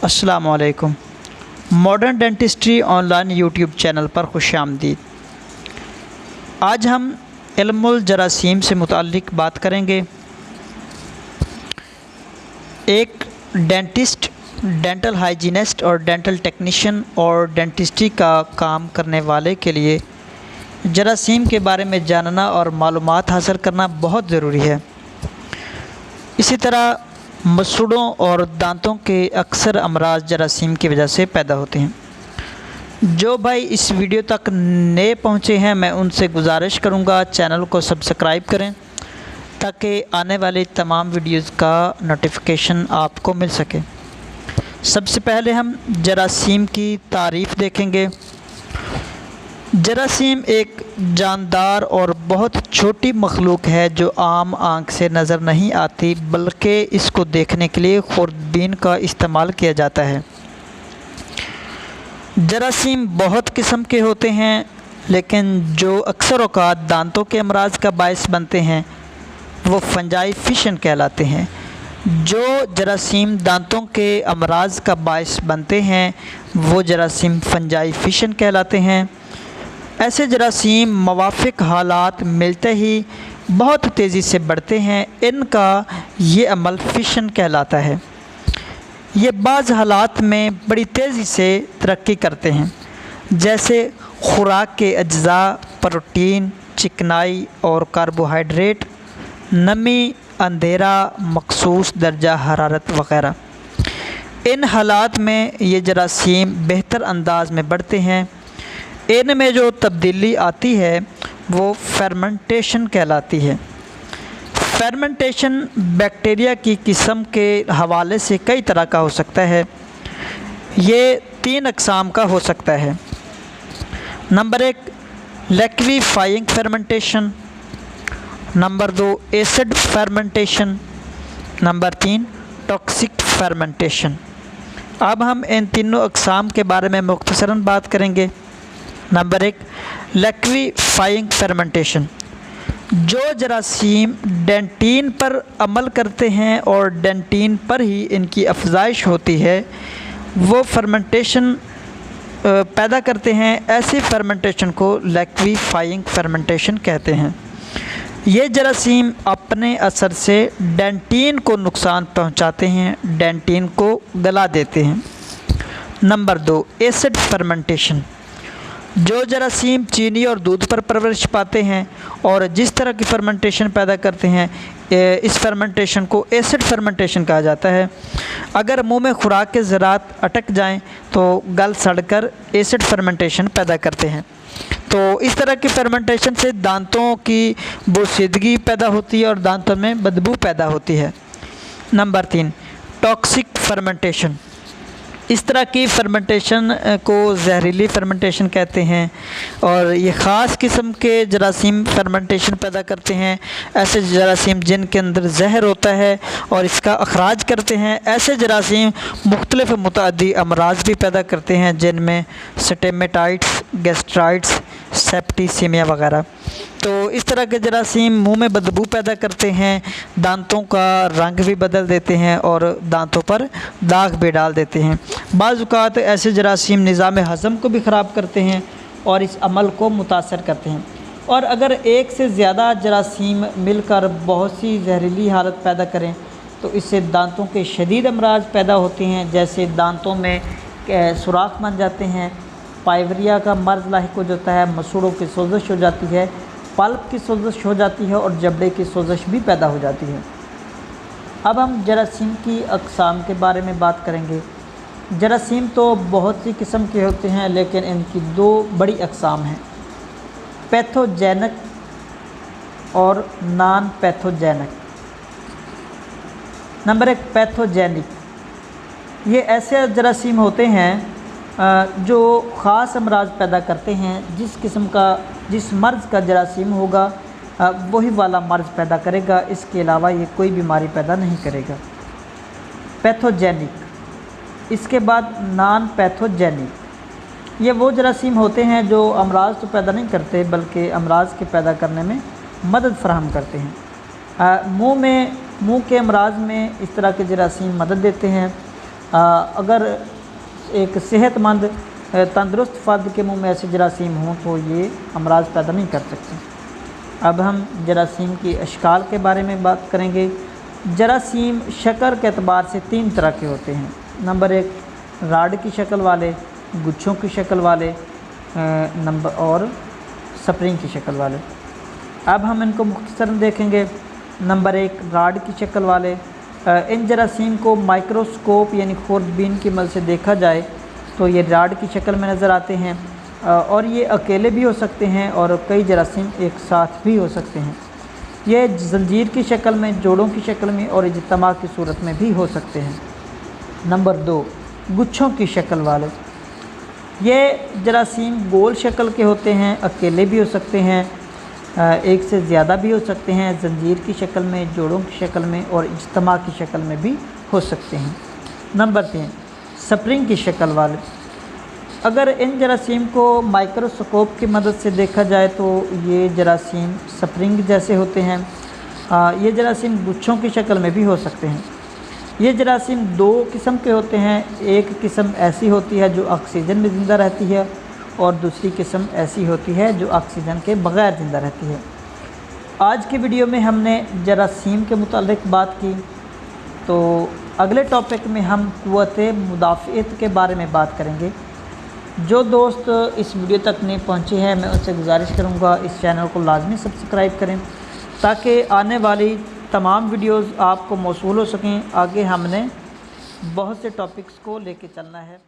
अस्सलामुअलैकुम। Modern dentistry online YouTube channel पर खुशामदीद। आज हम इल्मुल जरासीम से मुताल्लिक़ बात करेंगे। एक डेंटिस्ट, डेंटल हाइजीनिस्ट और डेंटल टेक्नीशियन और डेंटिस्ट्री का काम करने वाले के लिए जरासीम के बारे में जानना और मालूमात हासिल करना बहुत ज़रूरी है। इसी तरह मसूड़ों और दांतों के अक्सर अमराज जरासीम की वजह से पैदा होते हैं। जो भाई इस वीडियो तक नए पहुँचे हैं, मैं उनसे गुजारिश करूँगा चैनल को सब्सक्राइब करें ताकि आने वाली तमाम वीडियोज़ का नोटिफिकेशन आपको मिल सके। सबसे पहले हम जरासीम की तारीफ़ देखेंगे। जरासीम एक जानदार और बहुत छोटी मखलूक है जो आम आँख से नज़र नहीं आती, बल्कि इसको देखने के लिए खुर्दबीन का इस्तेमाल किया जाता है। जरासीम बहुत किस्म के होते हैं, लेकिन जो अक्सर औक़ात दांतों के अमराज का बायस बनते हैं वो फंजाई फिशन कहलाते हैं। जो जरासीम दांतों के अमराज का बायस बनते हैं वो जरासीम फंजाई फिशन कहलाते हैं। ऐसे जरासीम मवाफ़िक हालात मिलते ही बहुत तेज़ी से बढ़ते हैं। इनका ये अमल फिशन कहलाता है। ये बाज़ हालात में बड़ी तेज़ी से तरक्की करते हैं, जैसे खुराक के अज्जा, प्रोटीन, चिकनाई और कार्बोहाइड्रेट, नमी, अंधेरा, मखसूस दर्जा हरारत वग़ैरह। इन हालात में ये जरासीम बेहतर अंदाज में बढ़ते हैं। इनमें जो तब्दीली आती है वो फर्मेंटेशन कहलाती है। फर्मेंटेशन बैक्टीरिया की किस्म के हवाले से कई तरह का हो सकता है। ये 3 अक़साम का हो सकता है। Number 1 liquefying fermentation, number 2 acid fermentation, number 3 toxic fermentation. अब हम इन तीनों अक़साम के बारे में मुख्तसरन बात करेंगे। Number 1 liquefying fermentation. जो जरासीम डेंटिन पर अमल करते हैं और डेंटिन पर ही इनकी अफजाइश होती है, वो फर्मेंटेशन पैदा करते हैं। ऐसे फर्मेंटेशन को लिक्विफाइंग फर्मेंटेशन कहते हैं। ये जरासीम अपने असर से डेंटिन को नुकसान पहुंचाते हैं, डेंटिन को गला देते हैं। Number 2 acid fermentation. जो जरासीम चीनी और दूध पर परवरिश पाते हैं और जिस तरह की फर्मेंटेशन पैदा करते हैं, इस फर्मेंटेशन को एसिड फर्मेंटेशन कहा जाता है। अगर मुंह में खुराक के ज़रात अटक जाएं तो गल सड़कर एसिड फर्मेंटेशन पैदा करते हैं। तो इस तरह की फर्मेंटेशन से दांतों की बोसीदगी पैदा होती है और दांतों में बदबू पैदा होती है। Number 3 toxic fermentation. इस तरह की फर्मेंटेशन को जहरीली फर्मेंटेशन कहते हैं और ये ख़ास किस्म के जरासीम फर्मेंटेशन पैदा करते हैं। ऐसे जरासीम जिनके अंदर जहर होता है और इसका अखराज करते हैं। ऐसे जरासीम मुख्तलिफ़ मुतअद्दी अमराज भी पैदा करते हैं, जिनमें स्टेमेटाइट्स, गैस्ट्राइट्स, सेप्टिसीमिया वगैरह। तो इस तरह के जरासीम मुंह में बदबू पैदा करते हैं, दांतों का रंग भी बदल देते हैं और दांतों पर दाग भी डाल देते हैं। बाज़ औक़ात ऐसे जरासीम निज़ाम हज़म को भी ख़राब करते हैं और इस अमल को मुतासर करते हैं। और अगर एक से ज़्यादा जरासीम मिलकर बहुत सी जहरीली हालत पैदा करें तो इससे दांतों के शदीद अमराज पैदा होते हैं, जैसे दांतों में सुराख बन जाते हैं, पाइवरिया का मर्ज़ लाहिक हो जाता है, मसूड़ों की सोजिश हो जाती है, पल्प की सोजिश हो जाती है और जबड़े की सोजिश भी पैदा हो जाती है। अब हम जरासीम की अक़साम के बारे में बात करेंगे। जरासीम तो बहुत सी किस्म के होते हैं, लेकिन इनकी 2 बड़ी अक़साम हैं, पैथोजेनिक और नॉन पैथोजेनिक। Number 1 pathogenic. ये ऐसे जरासीम होते हैं जो ख़ास अमराज पैदा करते हैं। जिस मर्ज़ का जरासीम होगा वही वाला मर्ज़ पैदा करेगा, इसके अलावा ये कोई बीमारी पैदा नहीं करेगा। पैथोजेनिक। इसके बाद नॉन पैथोजेनिक। ये वो जरासीम होते हैं जो अमराज तो पैदा नहीं करते, बल्कि अमराज के पैदा करने में मदद फ़राहम करते हैं। मुंह के अमराज में इस तरह के जरासीम मदद देते हैं। अगर एक सेहतमंद तंदुरुस्त फ़र्द के मुंह में ऐसे जरासीम हों तो ये अमराज पैदा नहीं कर सकते। अब हम जरासीम की अशकाल के बारे में बात करेंगे। जरासीम शक्ल के एतबार से 3 तरह के होते हैं। नंबर 1 राड की शक्ल वाले, गुच्छों की शक्ल वाले और स्प्रिंग की शक्ल वाले। अब हम इनको मुख्तसरन देखेंगे। नंबर 1 राड की शक्ल वाले। इन जरासीम को माइक्रोस्कोप यानी खुर्दबीन की मदद से देखा जाए तो ये राड की शक्ल में नज़र आते हैं और ये अकेले भी हो सकते हैं और कई जरासीम एक साथ भी हो सकते हैं। ये जंजीर की शक्ल में, जोड़ों की शक्ल में और इज्तिमा की सूरत में भी हो सकते हैं। नंबर 2 गुच्छों की शक्ल वाले। ये जरासीम गोल शक्ल के होते हैं, अकेले भी हो सकते हैं, एक से ज़्यादा भी हो सकते हैं, जंजीर की शक्ल में, जोड़ों की शक्ल में और इज्तिमा की शक्ल में भी हो सकते हैं। नंबर 3 स्प्रिंग की शक्ल वाले। अगर इन जरासीम को माइक्रोस्कोप की मदद से देखा जाए तो ये जरासीम स्प्रिंग जैसे होते हैं। ये जरासीम गुच्छों की शक्ल में भी हो सकते हैं। ये जरासीम 2 किस्म के होते हैं। एक किस्म ऐसी होती है जो ऑक्सीजन में ज़िंदा रहती है और दूसरी किस्म ऐसी होती है जो ऑक्सीजन के बग़ैर ज़िंदा रहती है। आज की वीडियो में हमने जरासीम के मुतालिक बात की, तो अगले टॉपिक में हम क़ुव्वत मुदाफ़अत के बारे में बात करेंगे। जो दोस्त इस वीडियो तक नहीं पहुँचे हैं मैं उनसे गुजारिश करूँगा इस चैनल को लाजमी सब्सक्राइब करें ताकि आने वाली तमाम वीडियोज़ आपको मौसूल हो सकें। आगे हमने बहुत से टॉपिक्स को लेके चलना है।